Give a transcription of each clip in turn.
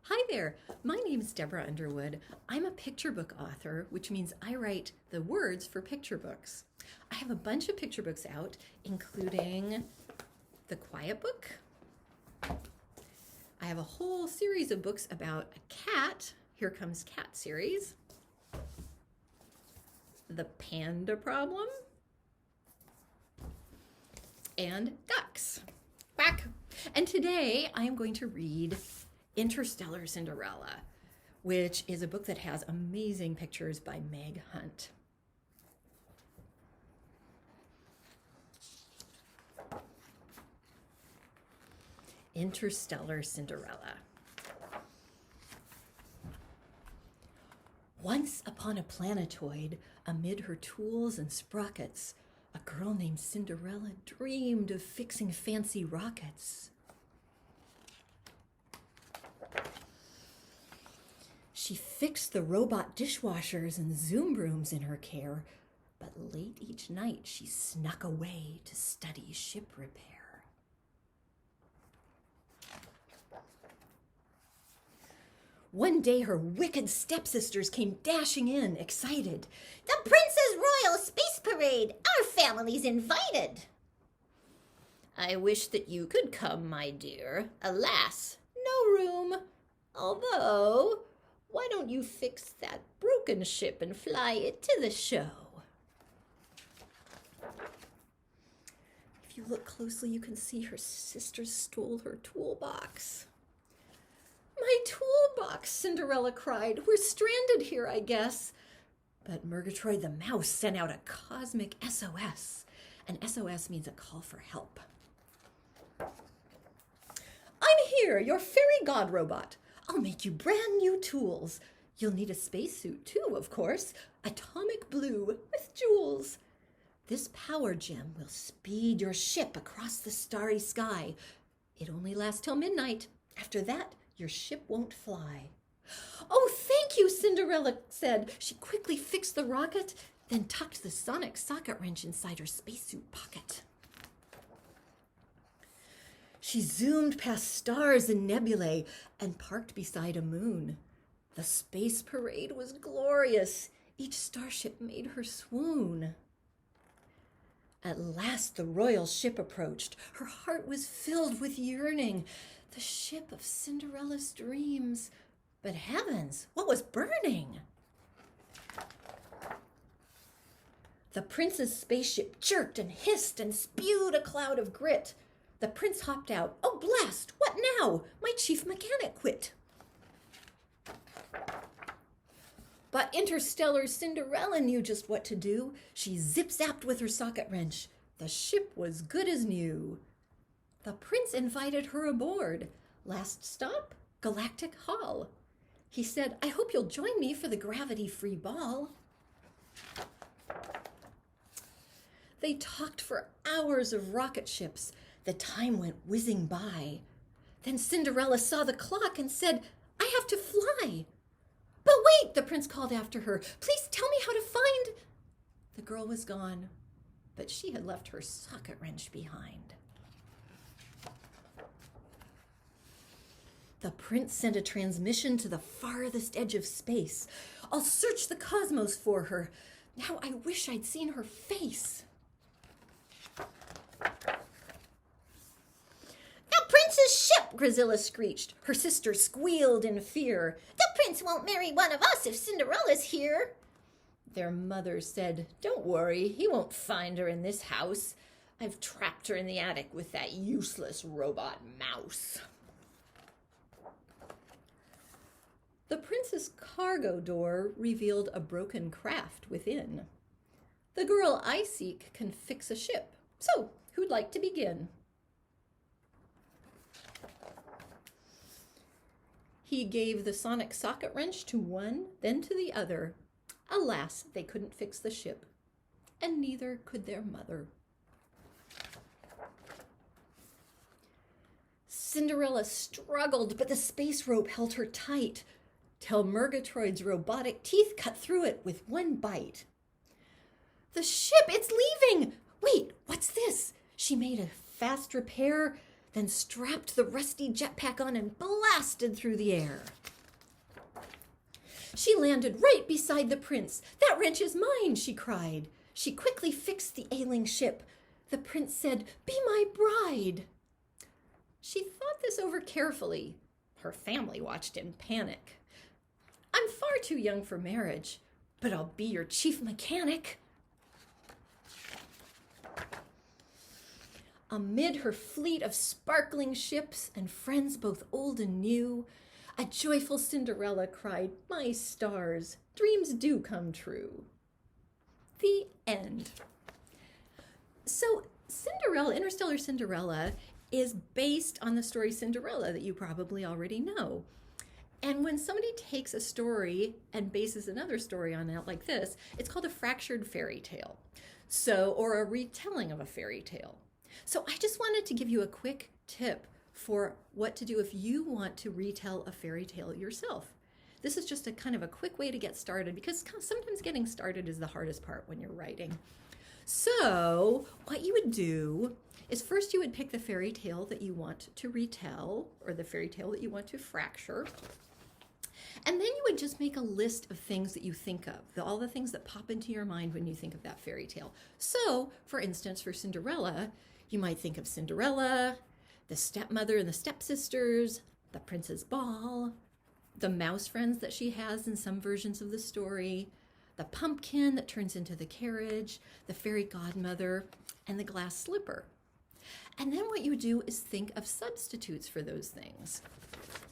Hi there, my name is Deborah Underwood. I'm a picture book author, which means I write the words for picture books. I have a bunch of picture books out, including The Quiet Book. I have a whole series of books about a cat, Here Comes Cat series. The Panda Problem. And Ducks. Quack. And today I am going to read Interstellar Cinderella, which is a book that has amazing pictures by Meg Hunt. Interstellar Cinderella. Once upon a planetoid, amid her tools and sprockets, a girl named Cinderella dreamed of fixing fancy rockets. She fixed the robot dishwashers and Zoom brooms in her care, but late each night she snuck away to study ship repair. One day her wicked stepsisters came dashing in, excited. "The Princess Royal Space Parade! Our family's invited!" "I wish that you could come, my dear. Alas, no room. Although, why don't you fix that broken ship and fly it to the show?" If you look closely, you can see her sisters stole her toolbox. "My toolbox," Cinderella cried. "We're stranded here, I guess." But Murgatroyd the mouse sent out a cosmic SOS. And SOS means a call for help. "I'm here, your fairy god robot. I'll make you brand new tools. You'll need a spacesuit too, of course. Atomic blue with jewels. This power gem will speed your ship across the starry sky. It only lasts till midnight. After that, your ship won't fly." "Oh, thank you," Cinderella said. She quickly fixed the rocket, then tucked the sonic socket wrench inside her spacesuit pocket. She zoomed past stars and nebulae and parked beside a moon. The space parade was glorious. Each starship made her swoon. At last the royal ship approached. Her heart was filled with yearning. The ship of Cinderella's dreams. But heavens, what was burning? The prince's spaceship jerked and hissed and spewed a cloud of grit. The prince hopped out. "Oh, blast! What now? My chief mechanic quit." But Interstellar Cinderella knew just what to do. She zip-zapped with her socket wrench. The ship was good as new. The prince invited her aboard. Last stop, Galactic Hall. He said, "I hope you'll join me for the gravity-free ball." They talked for hours of rocket ships. The time went whizzing by. Then Cinderella saw the clock and said, "I have to fly." "But wait," the prince called after her. "Please tell me how to find—" The girl was gone, but she had left her socket wrench behind. The prince sent a transmission to the farthest edge of space. "I'll search the cosmos for her. Now I wish I'd seen her face." "The prince's ship!" Grazilla screeched. Her sister squealed in fear. "The prince won't marry one of us if Cinderella's here." Their mother said, "Don't worry, he won't find her in this house. I've trapped her in the attic with that useless robot mouse." The prince's cargo door revealed a broken craft within. "The girl I seek can fix a ship, so who'd like to begin?" He gave the sonic socket wrench to one, then to the other. Alas, they couldn't fix the ship, and neither could their mother. Cinderella struggled, but the space rope held her tight, till Murgatroyd's robotic teeth cut through it with one bite. "The ship, it's leaving! Wait, what's this?" She made a fast repair, then strapped the rusty jetpack on and blasted through the air. She landed right beside the prince. "That wrench is mine," she cried. She quickly fixed the ailing ship. The prince said, "Be my bride." She thought this over carefully. Her family watched in panic. "I'm far too young for marriage, but I'll be your chief mechanic." Amid her fleet of sparkling ships and friends both old and new, a joyful Cinderella cried, "My stars, dreams do come true." The end. So Cinderella, Interstellar Cinderella, is based on the story Cinderella that you probably already know. And when somebody takes a story and bases another story on it like this, it's called a fractured fairy tale. Or a retelling of a fairy tale. So I just wanted to give you a quick tip for what to do if you want to retell a fairy tale yourself. This is just a kind of a quick way to get started, because sometimes getting started is the hardest part when you're writing. So what you would do is first you would pick the fairy tale that you want to retell, or the fairy tale that you want to fracture. And then you would just make a list of things that you think of, all the things that pop into your mind when you think of that fairy tale. So, for instance, for Cinderella, you might think of Cinderella, the stepmother and the stepsisters, the prince's ball, the mouse friends that she has in some versions of the story, the pumpkin that turns into the carriage, the fairy godmother, and the glass slipper. And then what you do is think of substitutes for those things.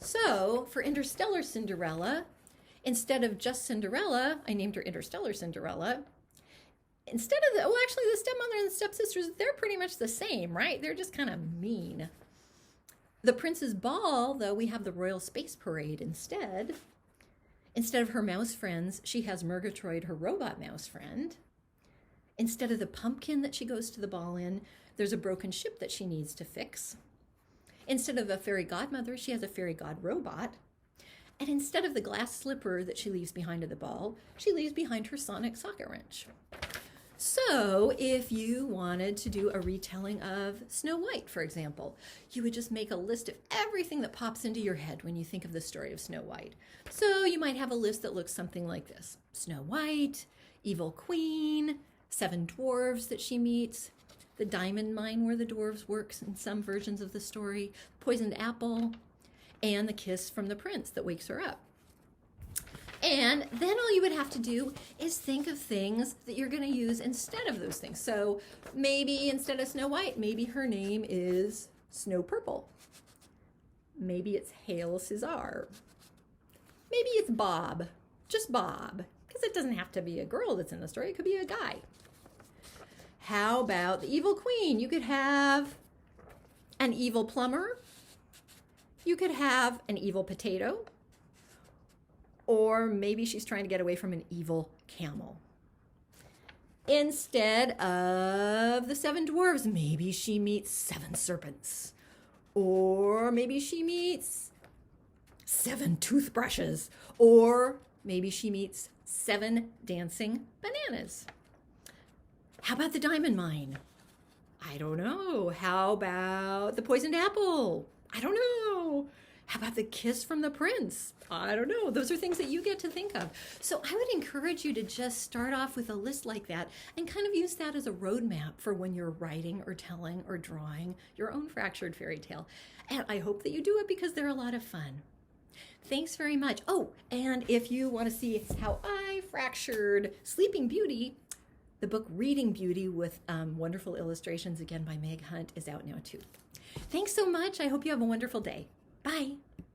So for Interstellar Cinderella, instead of just Cinderella, I named her Interstellar Cinderella. Instead of actually the stepmother and the stepsisters, they're pretty much the same, right? They're just kind of mean. The prince's ball, though, we have the royal space parade instead. Instead of her mouse friends, she has Murgatroyd, her robot mouse friend. Instead of the pumpkin that she goes to the ball in, there's a broken ship that she needs to fix. Instead of a fairy godmother, she has a fairy god robot. And instead of the glass slipper that she leaves behind at the ball, she leaves behind her sonic socket wrench. So if you wanted to do a retelling of Snow White, for example, you would just make a list of everything that pops into your head when you think of the story of Snow White. So you might have a list that looks something like this: Snow White, Evil Queen, 7 dwarves that she meets, the diamond mine where the dwarves works in some versions of the story, poisoned apple, and the kiss from the prince that wakes her up. And then all you would have to do is think of things that you're going to use instead of those things. So maybe instead of Snow White, maybe her name is Snow Purple. Maybe it's Hail Cesar. Maybe it's Bob, just Bob, because it doesn't have to be a girl that's in the story. It could be a guy. How about the Evil Queen? You could have an evil plumber. You could have an evil potato. Or maybe she's trying to get away from an evil camel. Instead of the 7 dwarves, maybe she meets 7 serpents. Or maybe she meets 7 toothbrushes. Or maybe she meets 7 dancing bananas. How about the diamond mine? I don't know. How about the poisoned apple? I don't know. How about the kiss from the prince? I don't know. Those are things that you get to think of. So I would encourage you to just start off with a list like that and kind of use that as a roadmap for when you're writing or telling or drawing your own fractured fairy tale. And I hope that you do it because they're a lot of fun. Thanks very much. Oh, and if you want to see how I fractured Sleeping Beauty, the book Reading Beauty with wonderful illustrations, again by Meg Hunt, is out now too. Thanks so much. I hope you have a wonderful day. Bye.